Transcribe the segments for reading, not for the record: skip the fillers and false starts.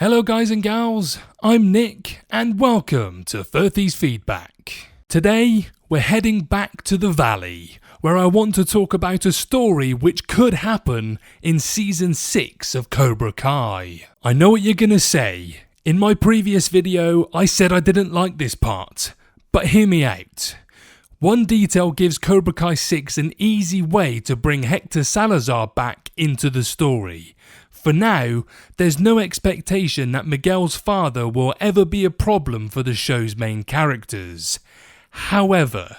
Hello guys and gals, I'm Nick and welcome to 30's Feedback. Today we're heading back to the Valley, where I want to talk about a story which could happen in Season 6 of Cobra Kai. I know what you're gonna say. In my previous video I said I didn't like this part, but hear me out. One detail gives Cobra Kai 6 an easy way to bring Hector Salazar back into the story. For now, there's no expectation that Miguel's father will ever be a problem for the show's main characters. However,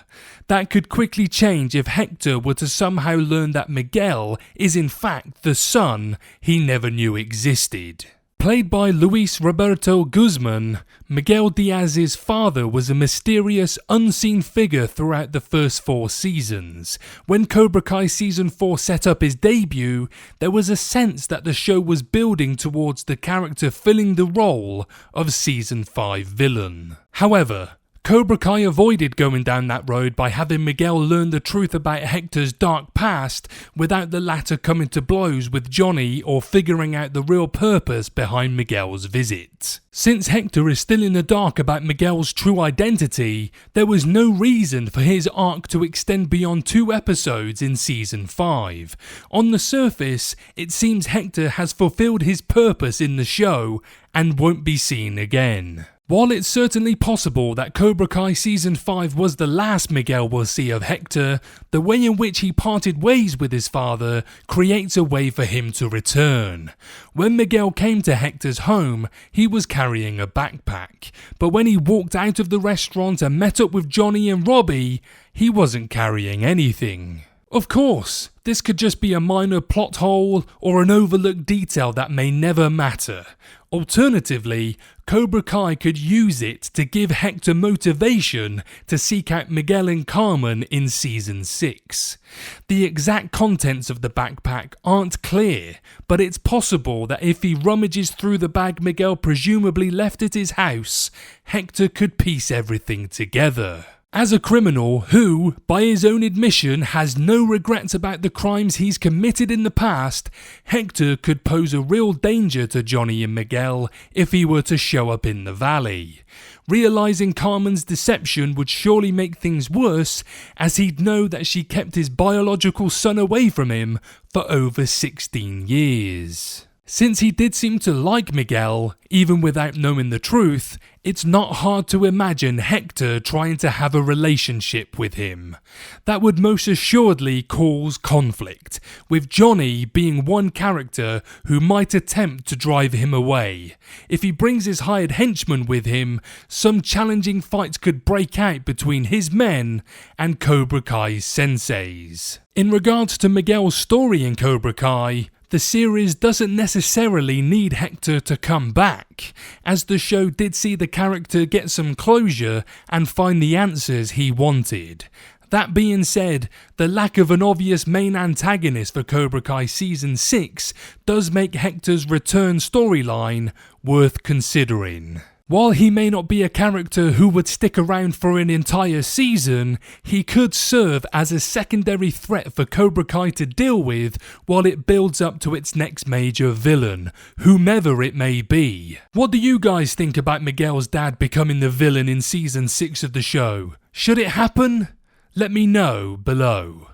that could quickly change if Hector were to somehow learn that Miguel is in fact the son he never knew existed. Played by Luis Roberto Guzman, Miguel Diaz's father was a mysterious, unseen figure throughout the first 4 seasons. When Cobra Kai Season 4 set up his debut, there was a sense that the show was building towards the character filling the role of Season 5 villain. However, Cobra Kai avoided going down that road by having Miguel learn the truth about Hector's dark past without the latter coming to blows with Johnny or figuring out the real purpose behind Miguel's visit. Since Hector is still in the dark about Miguel's true identity, there was no reason for his arc to extend beyond 2 episodes in Season 5. On the surface, it seems Hector has fulfilled his purpose in the show and won't be seen again. While it's certainly possible that Cobra Kai Season 5 was the last Miguel will see of Hector, the way in which he parted ways with his father creates a way for him to return. When Miguel came to Hector's home, he was carrying a backpack, but when he walked out of the restaurant and met up with Johnny and Robbie, he wasn't carrying anything. Of course, this could just be a minor plot hole or an overlooked detail that may never matter. Alternatively, Cobra Kai could use it to give Hector motivation to seek out Miguel and Carmen in Season 6. The exact contents of the backpack aren't clear, but it's possible that if he rummages through the bag Miguel presumably left at his house, Hector could piece everything together. As a criminal who, by his own admission, has no regrets about the crimes he's committed in the past, Hector could pose a real danger to Johnny and Miguel if he were to show up in the Valley. Realising Carmen's deception would surely make things worse, as he'd know that she kept his biological son away from him for over 16 years. Since he did seem to like Miguel, even without knowing the truth, it's not hard to imagine Hector trying to have a relationship with him. That would most assuredly cause conflict, with Johnny being one character who might attempt to drive him away. If he brings his hired henchman with him, some challenging fights could break out between his men and Cobra Kai's senseis. In regards to Miguel's story in Cobra Kai, the series doesn't necessarily need Hector to come back, as the show did see the character get some closure and find the answers he wanted. That being said, the lack of an obvious main antagonist for Cobra Kai Season 6 does make Hector's return storyline worth considering. While he may not be a character who would stick around for an entire season, he could serve as a secondary threat for Cobra Kai to deal with while it builds up to its next major villain, whomever it may be. What do you guys think about Miguel's dad becoming the villain in Season 6 of the show? Should it happen? Let me know below.